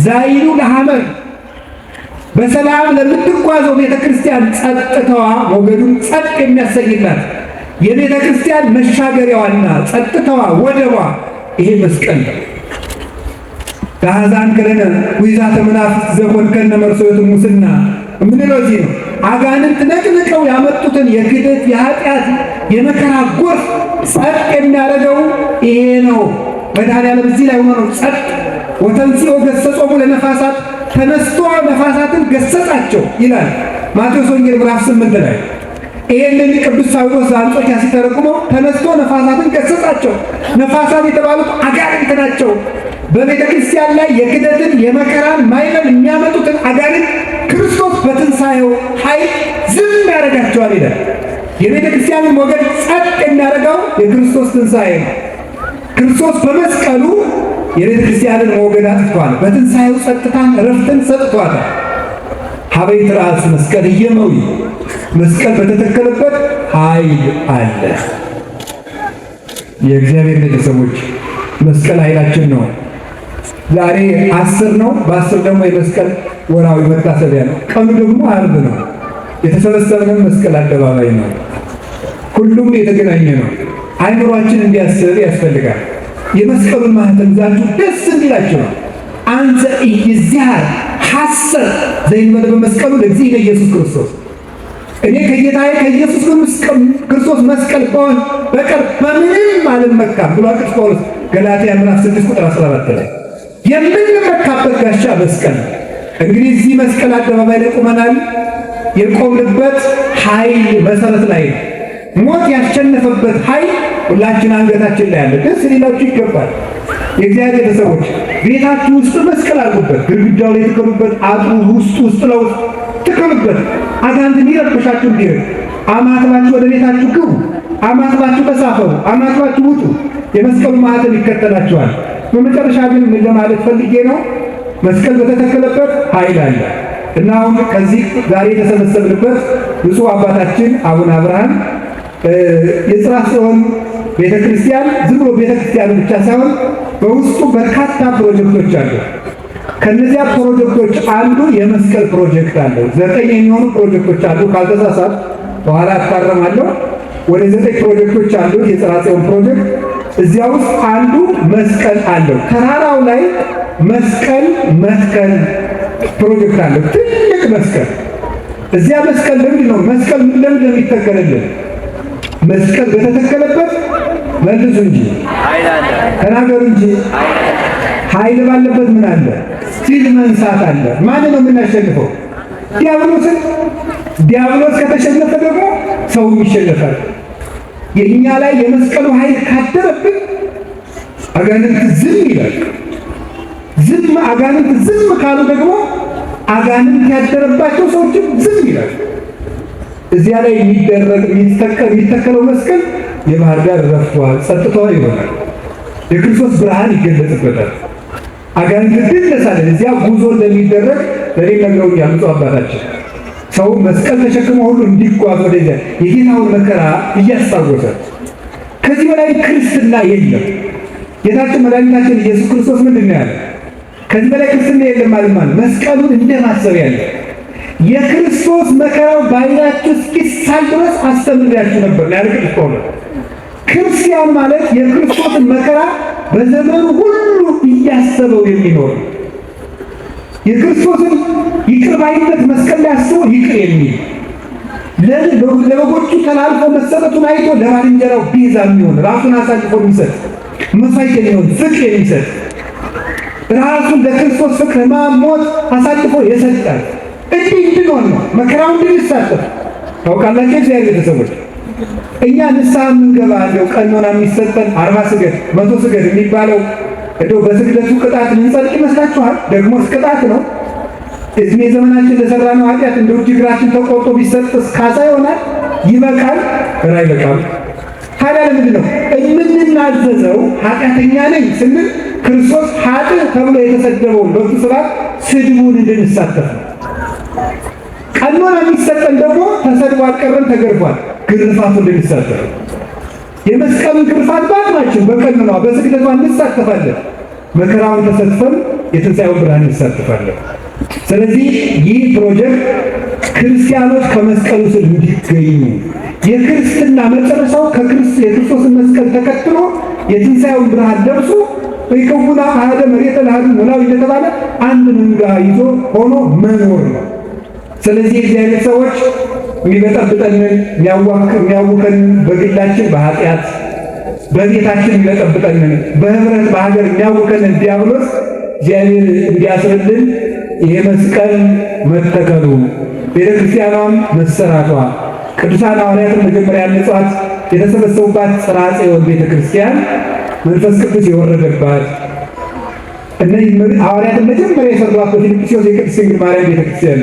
ዛይሉ ለሐመር በሰላም ለምትጓዘው ቤተ ክርስቲያን ጸጥታዋ ሞገዱን ጸጥ የሚያሰኝላት የቤተ ክርስቲያን መሻገሪያዋና ጸጥታዋ ወደቧ ይሄ መስቀል ነው። ከአሕዛን ከለነ ውይዛተ መናፍስት ዘኮንከነ መርሶቱ ሙስና ምንለው እዚህ ነው። አጋንንት ነቅንቀው ያመጡትን የክደት የኃጢአት የመከራ ጎርፍ ጸጥ የሚያደርገው ይሄ ነው። መድኃኒዓለም እዚህ ላይ ሆኖ ነው ጸጥ ወተንሥኦ ገሠጾሙ ለነፋሳት ተነስቶ ነፋሳትን ገሰጻቸው ይላል ማቴዎስ ወንጌል ምዕራፍ 8 ላይ። ይሄንን ቅዱስ ሳዊሮስ ዘአንጾኪያ ሲተረጉመው ተነስቶ ነፋሳትን ገሰጻቸው። ነፋሳት የተባሉት አጋንንት ናቸው። በቤተ ክርስቲያን ላይ የክደትን የመከራን ማዕበል የሚያመጡትን አጋንንት ክርስቶስ በትንሣኤው ኃይል ዝም ያደርጋቸዋል ይላል። የቤተ ክርስቲያንን ሞገድ ጸጥ የሚያደርገው የክርስቶስ ትንሣኤ ነው። ክርስቶስ በመስቀሉ የቤተ ክርስቲያንን ሞገድ አጥቷል። በትንሣኤው ጸጥታን ረፍትን ሰጥቷታል። ሀበይት ራስ መስቀል እየመዊ መስቀል በተተከለበት ኃይል አለ። የእግዚአብሔር ቤተሰቦች መስቀል ኃይላችን ነው። ዛሬ 10 ነው። በ10 ደግሞ የመስቀል ወራዊ መታሰቢያ ነው። ቀኑ ደግሞ ዓርብ ነው። የተሰበሰብነው መስቀል አደባባይ ነው። ሁሉም የተገናኘ ነው። አይምሯችን እንዲያስብ ያስፈልጋል። የመስቀሉን ማህተም ይዛችሁ ደስ እንዲላችሁ ነው። አንተ ኢይዝሃር ሐሰት ዘይንበል በመስቀሉ ለዚህ ኢየሱስ ክርስቶስ እኔ ከጌታዬ ከኢየሱስ ክርስቶስ መስቀል በሆን በቀር በምንም አልመካም ብሎ ቅዱስ ጳውሎስ ገላትያ ምዕራፍ 6 ቁጥር 14 ላይ የምንመካበት ጋሻ መስቀል ነው። እንግዲህ እዚህ መስቀል አደባባይ ላይ ቆመናል። የቆምንበት ኃይል መሰረት ላይ ነው። ሞት ያሸነፈበት ኃይል ሁላችን አንገታችን ላይ አለ። ደስ ሊላችሁ ይገባል። የእግዚአብሔር ቤተሰቦች ቤታችሁ ውስጥ መስቀል አድርጉበት። ግድግዳው ላይ ትከሉበት። አጥሩ ውስጥ ለውስጥ ትከሉበት። አጋንንት እንዲረብሻችሁ እንዲርቅ አማትባችሁ ወደ ቤታችሁ ግቡ። አማትባችሁ ተሳፈሩ። አማትባችሁ ውጡ። የመስቀሉ ማህተም ይከተላችኋል። በመጨረሻ ግን ምን ለማለት ፈልጌ ነው? መስቀል በተተከለበት ኃይል አለ እና አሁን ከዚህ ዛሬ የተሰበሰብንበት ብፁዕ አባታችን አቡነ አብርሃም የጽርሐ ጽዮን ቤተክርስቲያን ዝም ብሎ ቤተክርስቲያን ብቻ ሳይሆን በውስጡ በርካታ ፕሮጀክቶች አሉ። ከነዚያ ፕሮጀክቶች አንዱ የመስቀል ፕሮጀክት አለው። 9 የሚሆኑ ፕሮጀክቶች አሉ። ካልተሳሳት በኋላ አታረማለሁ። ወደ 9 ፕሮጀክቶች አሉ። የጽርሐ ጽዮን ፕሮጀክት እዚያ ውስጥ አንዱ መስቀል አለው። ተራራው ላይ መስቀል መትከል ፕሮጀክት አለው። ትልቅ መስቀል እዚያ መስቀል ለምንድን ነው መስቀል ለምን የሚተከልልን? መስቀል በተተከለበት መልሱ እንጂ ተናገሩ እንጂ ኃይል ባለበት ምን አለ? ሲል መንሳት አለ። ማን ነው የምናሸንፈው? ዲያብሎስን። ዲያብሎስ ከተሸነፈ ደግሞ ሰው ይሸነፋል። የኛ ላይ የመስቀሉ ኃይል ካደረብን አጋንንት ዝም ይላል። አጋንንት ዝም ካሉ ደግሞ አጋንንት ያደረባቸው ሰዎችም ዝም ይላል። እዚያ ላይ የሚተከለው መስቀል የባህር ዳር ረፍቷል፣ ጸጥታዋ ይሆናል። የክርስቶስ ብርሃን ይገለጽበታል። አጋንንት ድል ነሳለን። እዚያ ጉዞ እንደሚደረግ ለኔ ነግረውኛል ብፁዕ አባታችን። ሰው መስቀል ተሸክሞ ሁሉ እንዲጓዝ ወደዚያ የጌታውን መከራ እያስታወሰ ከዚህ በላይ ክርስትና የለም። ጌታችን መድኃኒታችን ኢየሱስ ክርስቶስ ምንድን ነው ያለ? ከዚህ በላይ ክርስትና የለም ማለት መስቀሉን እንደማሰብ ያለ የክርስቶስ መከራው ባይናችሁ እስኪሳል ድረስ አስተምራችሁ ነበር ያልኩት እኮ ነው። ክርስቲያን ማለት የክርስቶስን መከራ በዘመኑ ሁሉ እያሰበው የሚኖር የክርስቶስን ይቅር ባይነት መስቀል ላይ አስቦ ይቅር የሚል ለበጎቹ ተላልፎ መሰጠቱን አይቶ ለባልንጀራው ቤዛ የሚሆን ራሱን አሳልፎ የሚሰጥ መስዋዕት የሚሆን ፍቅር የሚሰጥ ራሱን ለክርስቶስ ፍቅር ማሞት አሳልፎ የሰጣል። እንዲህ እንድንሆን ነው መከራው እንድንሳተፍ ታውቃላችሁ። እግዚአብሔር ቤተሰቦች እኛ ንስሐ የምንገባ እንደው ቀኖና የሚሰጠን 40 ስገድ 100 ስገድ የሚባለው እንደው በስግደቱ ቅጣት ልንጸድቅ ይመስላችኋል? ደግሞስ ቅጣት ነው። እድሜ ዘመናችን ለሰራነው ኃጢአት እንደው እግራችን ተቆርጦ ቢሰጥስ ካሳ ይሆናል? ይበቃል? ኧረ አይበቃም። ታዲያ ለምንድን ነው የምንናዘዘው? ኃጢአተኛ ነኝ ስንል ክርስቶስ ኃጥእ ተብሎ የተሰደበውን በእሱ ስርዓት ስድቡን እንድንሳተፍ ነው። ቀኖና የሚሰጠን ደግሞ ተሰድቦ አልቀረም፣ ተገርፏል። ግርፋቱ እንድንሳተፍ የመስቀሉን ግርፋት በአቅማችን በቀኖና በስግደቷ እንሳተፋለን። መከራውን ተሰጥፈን የትንሣኤውን ብርሃን እንሳተፋለን። ስለዚህ ይህ ፕሮጀክት ክርስቲያኖች ከመስቀሉ ስር እንዲገኙ የክርስትና መጨረሻው የክርስቶስን መስቀል ተከትሎ የትንሣኤውን ብርሃን ደርሶ በይከውና አሐደ መሬተ ለአሐዱ ኖላዊ እንደተባለ አንድ መንጋ ይዞ ሆኖ መኖር ነው። ስለዚህ የእግዚአብሔር ሰዎች የሚበጠብጠንን የሚያውከንን በግላችን በኃጢአት በቤታችን የሚበጠብጠንን በህብረት በሀገር የሚያውከንን ዲያብሎስ እግዚአብሔር እንዲያስርልን ይሄ መስቀል መተከሉ ቤተክርስቲያኗም መሰራቷ ቅዱሳን ሐዋርያትን መጀመሪያ ያነጿት የተሰበሰቡባት ጽርሐ ጽዮን ቤተክርስቲያን መንፈስ ቅዱስ የወረደባት እነዚህ ሐዋርያትን መጀመሪያ የሰሯት በፊልጵስዩስ የቅድስት ድንግል ማርያም ቤተክርስቲያን።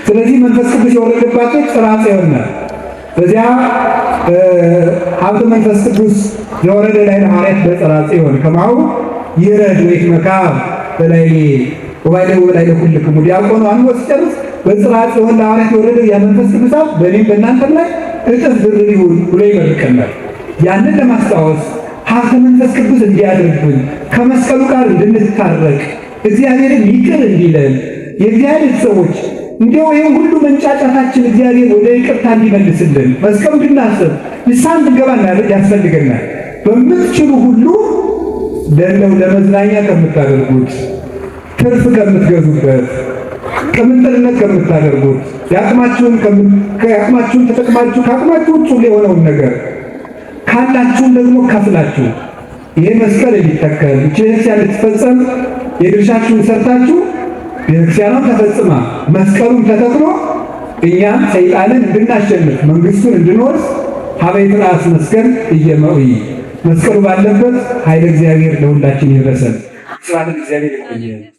ስለዚህ መንፈስ ቅዱስ የወረደባት ጽርሐ ጽዮን ናት። በዚያ ሀብተ መንፈስ ቅዱስ የወረደ ላይ ሐዋርያት በጽርሐ ጽዮን ከማሁ ይረድ ወይትመካ በላይ ወባይለ ወላይ ለኩልክሙ ዲያቆኑ አንወስ ጨርስ በጽርሐ ጽዮን ለሐዋርያት የወረደ ያ መንፈስ ቅዱስ በእኔም በእናንተም ላይ እጥፍ ድርብ ይሁን ብሎ ይመርቀናል። ያንን ለማስታወስ ሀብተ መንፈስ ቅዱስ እንዲያደርግብን ከመስቀሉ ጋር እንድንታረቅ እግዚአብሔርን ይቅር እንዲለን የእግዚአብሔር ሰዎች እንዲያው ይሄን ሁሉ መንጫጫታችን እግዚአብሔር ወደ ይቅርታ እንዲመልስልን መስቀሉ እንድናስብ ንስሐ እንድንገባ ያስፈልገናል። በምትችሉ ሁሉ ለመዝናኛ ከምታደርጉት ትርፍ ከምትገዙበት ቅምጥልነት ከምታደርጉት የአቅማችሁን ተጠቅማችሁ ከአቅማችሁ ውጭ የሆነውን ነገር ካላችሁም ደግሞ ከፍላችሁ ይሄ መስቀል እንዲተከል ቤተክርስቲያን እንድትፈጸም የድርሻችሁን ሰርታችሁ ቤተክርስቲያኗን ተፈጽማ መስቀሉን ተተክሎ እኛም ሰይጣንን እንድናሸንፍ መንግስቱን እንድንወርስ ሀበይት ራስ መስቀል እየመዊ መስቀሉ ባለበት ኃይለ እግዚአብሔር ለሁላችን ይድረሰን። ስብሐት ለእግዚአብሔር።